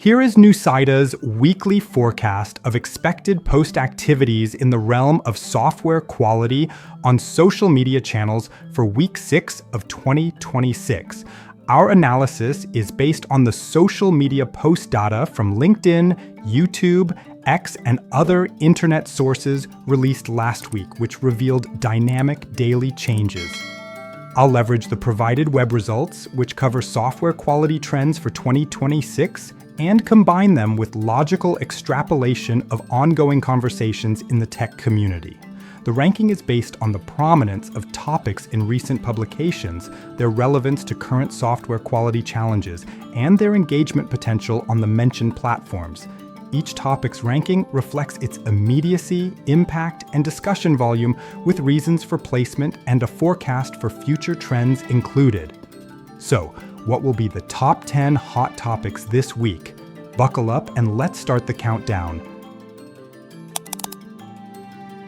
Here is Nucida's weekly forecast of expected post activities in the realm of software quality on social media channels for week 6 of 2026. Our analysis is based on the social media post data from LinkedIn, YouTube, X, and other internet sources released last week, which revealed dynamic daily changes. I'll leverage the provided web results, which cover software quality trends for 2026, and combine them with logical extrapolation of ongoing conversations in the tech community. The ranking is based on the prominence of topics in recent publications, their relevance to current software quality challenges, and their engagement potential on the mentioned platforms. Each topic's ranking reflects its immediacy, impact, and discussion volume, with reasons for placement and a forecast for future trends included. So, what will be the top 10 hot topics this week? Buckle up and let's start the countdown.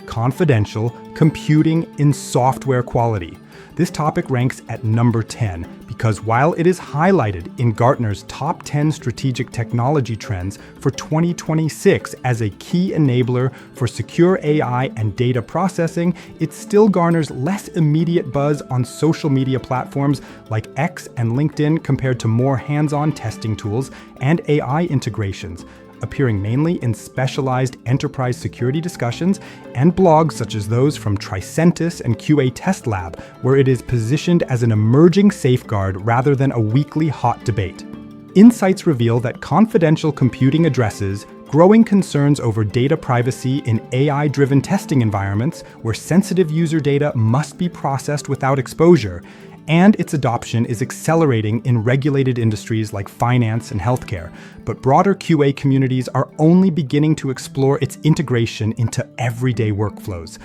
Confidential computing in software quality. This topic ranks at number 10 because while it is highlighted in Gartner's top 10 strategic technology trends for 2026 as a key enabler for secure AI and data processing, it still garners less immediate buzz on social media platforms like X and LinkedIn compared to more hands-on testing tools and AI integrations, appearing mainly in specialized enterprise security discussions and blogs such as those from Tricentis and QA Test Lab, where it is positioned as an emerging safeguard rather than a weekly hot debate. Insights reveal that confidential computing addresses growing concerns over data privacy in AI-driven testing environments where sensitive user data must be processed without exposure, and its adoption is accelerating in regulated industries like finance and healthcare, but broader QA communities are only beginning to explore its integration into everyday workflows.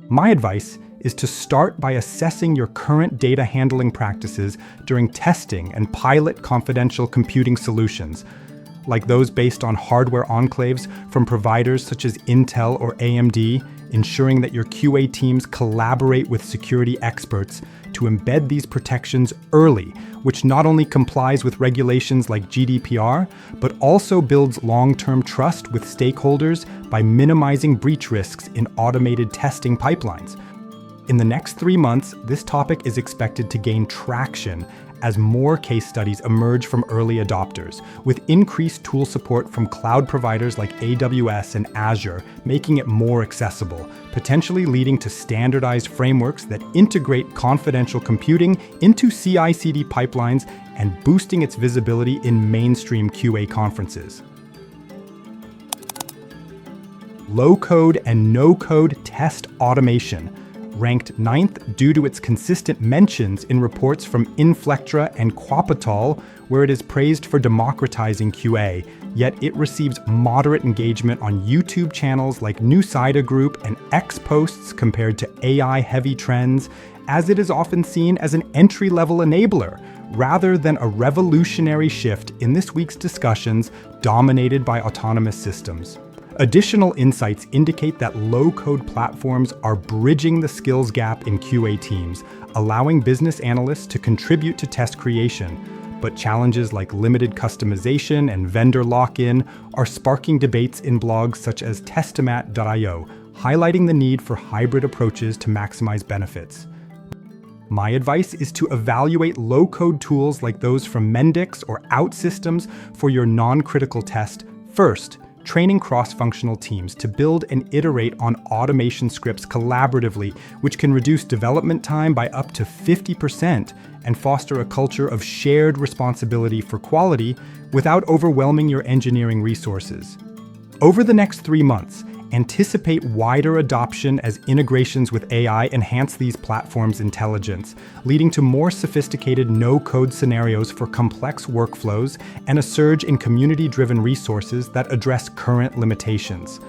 My advice is to start by assessing your current data handling practices during testing and pilot confidential computing solutions, like those based on hardware enclaves from providers such as Intel or AMD, ensuring that your QA teams collaborate with security experts to embed these protections early, which not only complies with regulations like GDPR, but also builds long-term trust with stakeholders by minimizing breach risks in automated testing pipelines. In the next 3 months, this topic is expected to gain traction as more case studies emerge from early adopters, with increased tool support from cloud providers like AWS and Azure, making it more accessible, potentially leading to standardized frameworks that integrate confidential computing into CI/CD pipelines and boosting its visibility in mainstream QA conferences. Low-code and no-code test automation. Ranked 9th due to its consistent mentions in reports from Inflectra and Quapatal, where it is praised for democratizing QA, yet it receives moderate engagement on YouTube channels like Nucida Group and X posts compared to AI-heavy trends, as it is often seen as an entry-level enabler, rather than a revolutionary shift in this week's discussions dominated by autonomous systems. Additional insights indicate that low-code platforms are bridging the skills gap in QA teams, allowing business analysts to contribute to test creation. But challenges like limited customization and vendor lock-in are sparking debates in blogs such as Testament.io, highlighting the need for hybrid approaches to maximize benefits. My advice is to evaluate low-code tools like those from Mendix or OutSystems for your non-critical test first, training cross-functional teams to build and iterate on automation scripts collaboratively, which can reduce development time by up to 50% and foster a culture of shared responsibility for quality without overwhelming your engineering resources. Over the next 3 months, anticipate wider adoption as integrations with AI enhance these platforms' intelligence, leading to more sophisticated no-code scenarios for complex workflows and a surge in community-driven resources that address current limitations.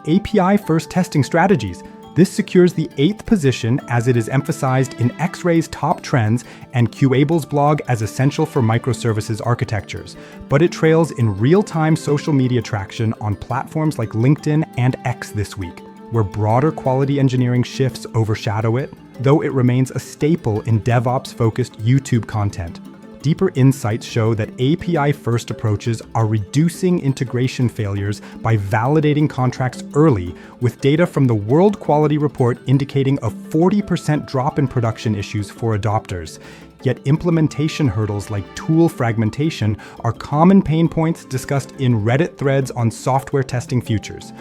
API-first testing strategies. This secures the 8th position as it is emphasized in X-Ray's top trends and QAble's blog as essential for microservices architectures, but it trails in real-time social media traction on platforms like LinkedIn and X this week, where broader quality engineering shifts overshadow it, though it remains a staple in DevOps-focused YouTube content. Deeper insights show that API-first approaches are reducing integration failures by validating contracts early, with data from the World Quality Report indicating a 40% drop in production issues for adopters. Yet implementation hurdles like tool fragmentation are common pain points discussed in Reddit threads on software testing futures.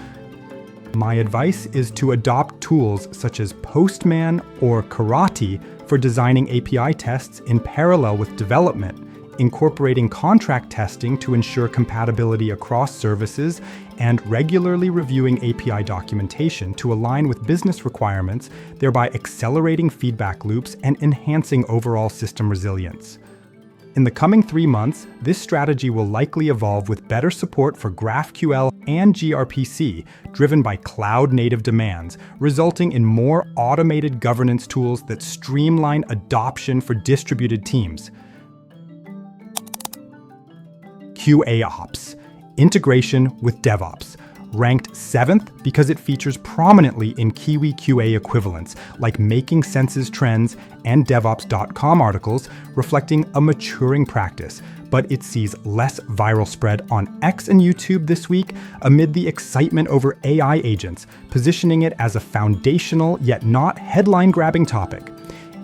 My advice is to adopt tools such as Postman or Karate for designing API tests in parallel with development, incorporating contract testing to ensure compatibility across services, and regularly reviewing API documentation to align with business requirements, thereby accelerating feedback loops and enhancing overall system resilience. In the coming 3 months, this strategy will likely evolve with better support for GraphQL and gRPC, driven by cloud-native demands, resulting in more automated governance tools that streamline adoption for distributed teams. QA Ops, integration with DevOps. Ranked 7th because it features prominently in Kiwi QA equivalents like Making Sense's Trends and DevOps.com articles, reflecting a maturing practice, but it sees less viral spread on X and YouTube this week amid the excitement over AI agents, positioning it as a foundational yet not headline-grabbing topic.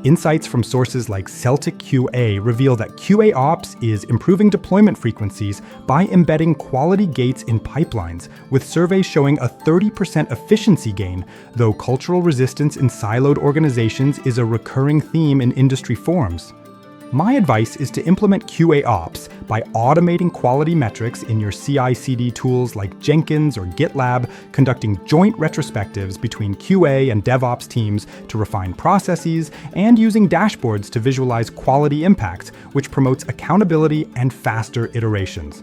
Insights from sources like Celtic QA reveal that QA Ops is improving deployment frequencies by embedding quality gates in pipelines, with surveys showing a 30% efficiency gain, though cultural resistance in siloed organizations is a recurring theme in industry forums. My advice is to implement QA Ops by automating quality metrics in your CI/CD tools like Jenkins or GitLab, conducting joint retrospectives between QA and DevOps teams to refine processes, and using dashboards to visualize quality impacts, which promotes accountability and faster iterations.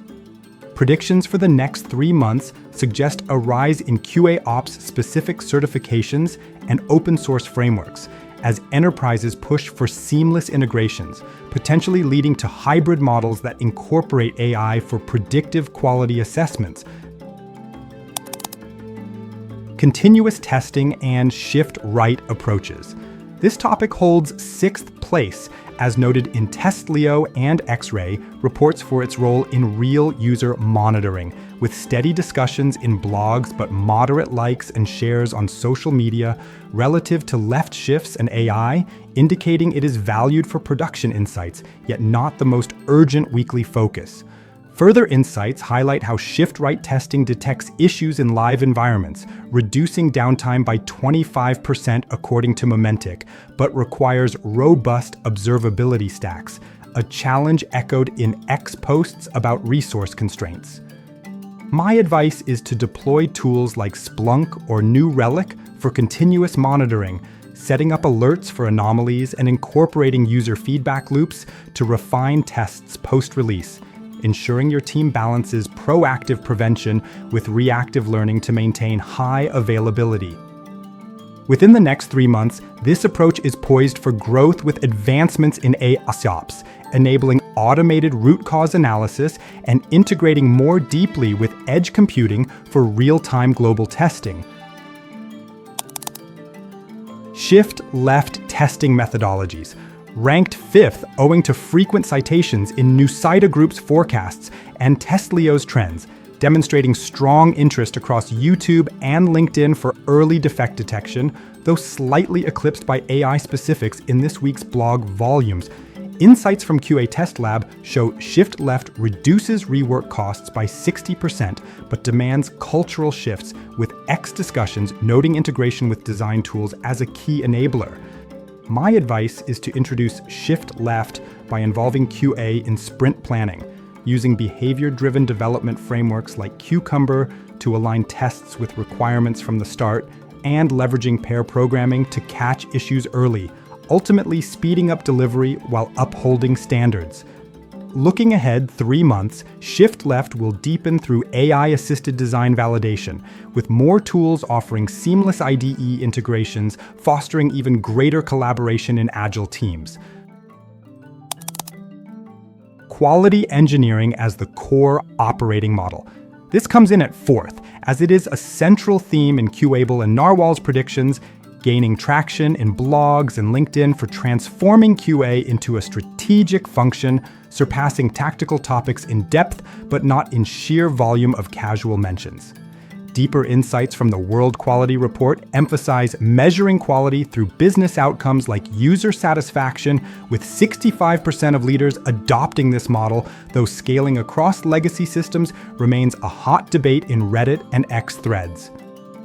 Predictions for the next 3 months suggest a rise in QA Ops specific certifications and open source frameworks, as enterprises push for seamless integrations, potentially leading to hybrid models that incorporate AI for predictive quality assessments. Continuous testing and shift-right approaches. This topic holds 6th place, as noted in TestLeo and X-Ray reports for its role in real user monitoring, with steady discussions in blogs but moderate likes and shares on social media relative to left shifts and AI, indicating it is valued for production insights, yet not the most urgent weekly focus. Further insights highlight how shift-right testing detects issues in live environments, reducing downtime by 25% according to Momentic, but requires robust observability stacks, a challenge echoed in X posts about resource constraints. My advice is to deploy tools like Splunk or New Relic for continuous monitoring, setting up alerts for anomalies and incorporating user feedback loops to refine tests post-release, ensuring your team balances proactive prevention with reactive learning to maintain high availability. Within the next 3 months, this approach is poised for growth with advancements in AIOps, enabling automated root cause analysis and integrating more deeply with edge computing for real-time global testing. Shift-left testing methodologies. Ranked 5th owing to frequent citations in Nucida Group's forecasts and TestLeo's trends, demonstrating strong interest across YouTube and LinkedIn for early defect detection, though slightly eclipsed by AI specifics in this week's blog volumes. Insights from QA Test Lab show shift left reduces rework costs by 60%, but demands cultural shifts, with X discussions noting integration with design tools as a key enabler. My advice is to introduce shift left by involving QA in sprint planning, using behavior-driven development frameworks like Cucumber to align tests with requirements from the start, and leveraging pair programming to catch issues early, ultimately speeding up delivery while upholding standards. Looking ahead 3 months, Shift Left will deepen through AI-assisted design validation, with more tools offering seamless IDE integrations, fostering even greater collaboration in Agile teams. Quality engineering as the core operating model. This comes in at 4th, as it is a central theme in QAble and Narwhal's predictions. gaining traction in blogs and LinkedIn for transforming QA into a strategic function, surpassing tactical topics in depth, but not in sheer volume of casual mentions. Deeper insights from the World Quality Report emphasize measuring quality through business outcomes like user satisfaction, with 65% of leaders adopting this model, though scaling across legacy systems remains a hot debate in Reddit and X threads.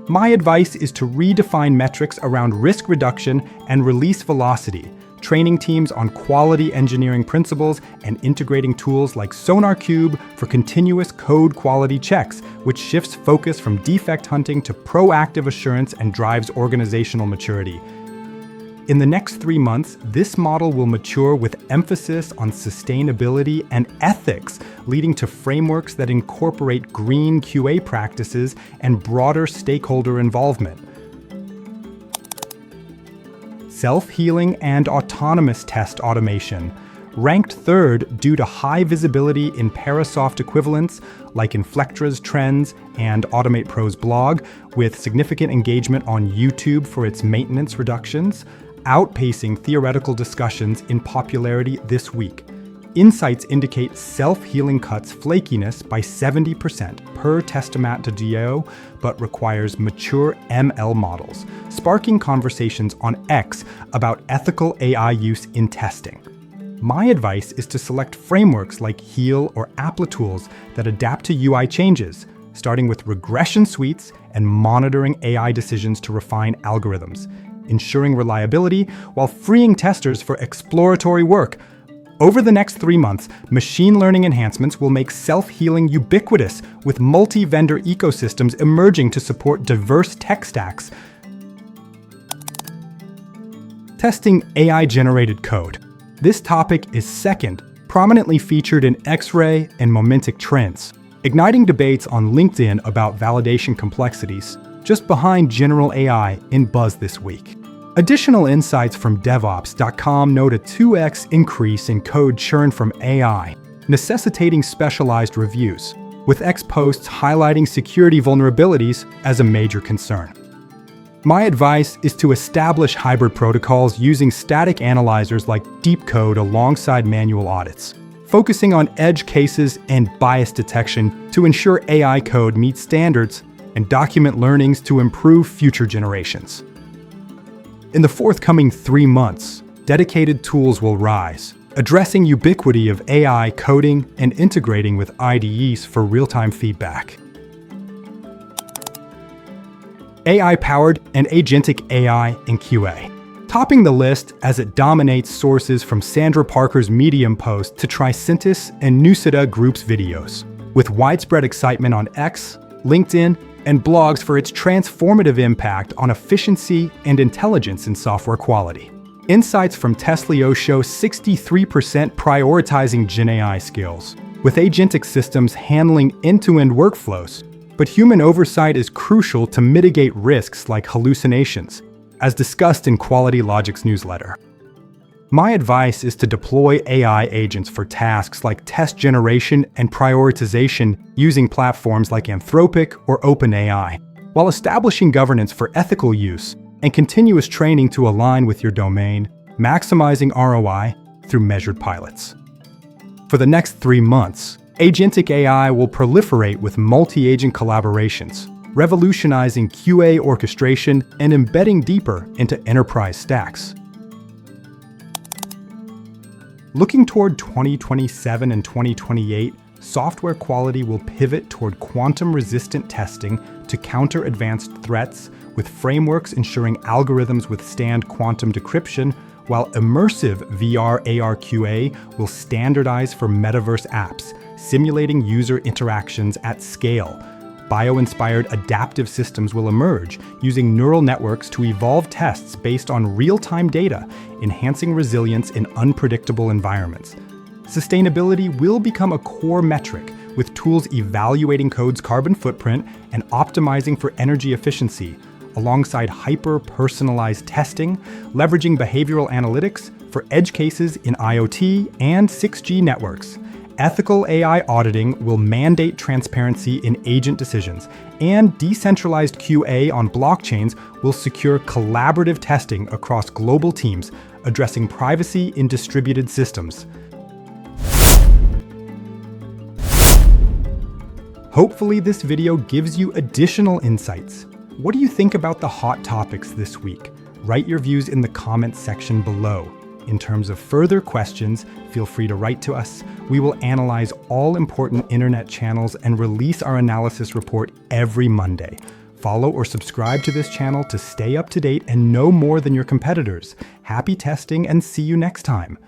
My advice is to redefine metrics around risk reduction and release velocity, training teams on quality engineering principles, and integrating tools like SonarQube for continuous code quality checks, which shifts focus from defect hunting to proactive assurance and drives organizational maturity. In the next 3 months, this model will mature with emphasis on sustainability and ethics, leading to frameworks that incorporate green QA practices and broader stakeholder involvement. Self-healing and autonomous test automation. Ranked third due to high visibility in Parasoft equivalents like Inflectra's Trends and Automate Pro's blog, with significant engagement on YouTube for its maintenance reductions, outpacing theoretical discussions in popularity this week. Insights indicate self-healing cuts flakiness by 70% per testament to DAO, but requires mature ML models, sparking conversations on X about ethical AI use in testing. My advice is to select frameworks like Heal or Applitools that adapt to UI changes, starting with regression suites and monitoring AI decisions to refine algorithms, ensuring reliability while freeing testers for exploratory work. Over the next 3 months, machine learning enhancements will make self-healing ubiquitous, with multi-vendor ecosystems emerging to support diverse tech stacks. Testing AI-generated code. This topic is second, prominently featured in X-Ray and Momentic Trends, igniting debates on LinkedIn about validation complexities, just behind general AI in Buzz this week. Additional insights from DevOps.com note a 2x increase in code churn from AI, necessitating specialized reviews, with X posts highlighting security vulnerabilities as a major concern. My advice is to establish hybrid protocols using static analyzers like DeepCode alongside manual audits, focusing on edge cases and bias detection to ensure AI code meets standards, and document learnings to improve future generations. In the forthcoming 3 months, dedicated tools will rise, addressing ubiquity of AI coding and integrating with IDEs for real-time feedback. AI-powered and agentic AI in QA. Topping the list as it dominates sources from Sandra Parker's Medium post to Tricentis and Nucida Group's videos, with widespread excitement on X, LinkedIn, and blogs for its transformative impact on efficiency and intelligence in software quality. Insights from Teslio show 63% prioritizing GenAI skills, with agentic systems handling end-to-end workflows, but human oversight is crucial to mitigate risks like hallucinations, as discussed in Quality Logic's newsletter. My advice is to deploy AI agents for tasks like test generation and prioritization using platforms like Anthropic or OpenAI, while establishing governance for ethical use and continuous training to align with your domain, maximizing ROI through measured pilots. For the next 3 months, Agentic AI will proliferate with multi-agent collaborations, revolutionizing QA orchestration and embedding deeper into enterprise stacks. Looking toward 2027 and 2028, software quality will pivot toward quantum-resistant testing to counter advanced threats, with frameworks ensuring algorithms withstand quantum decryption, while immersive VR AR QA will standardize for metaverse apps, simulating user interactions at scale. Bio-inspired adaptive systems will emerge, using neural networks to evolve tests based on real-time data, enhancing resilience in unpredictable environments. Sustainability will become a core metric, with tools evaluating code's carbon footprint and optimizing for energy efficiency, alongside hyper-personalized testing, leveraging behavioral analytics for edge cases in IoT and 6G networks. Ethical AI auditing will mandate transparency in agent decisions, and decentralized QA on blockchains will secure collaborative testing across global teams, addressing privacy in distributed systems. Hopefully this video gives you additional insights. What do you think about the hot topics this week? Write your views in the comments section below. In terms of further questions, feel free to write to us. We will analyze all important internet channels and release our analysis report every Monday. Follow or subscribe to this channel to stay up to date and know more than your competitors. Happy testing and see you next time.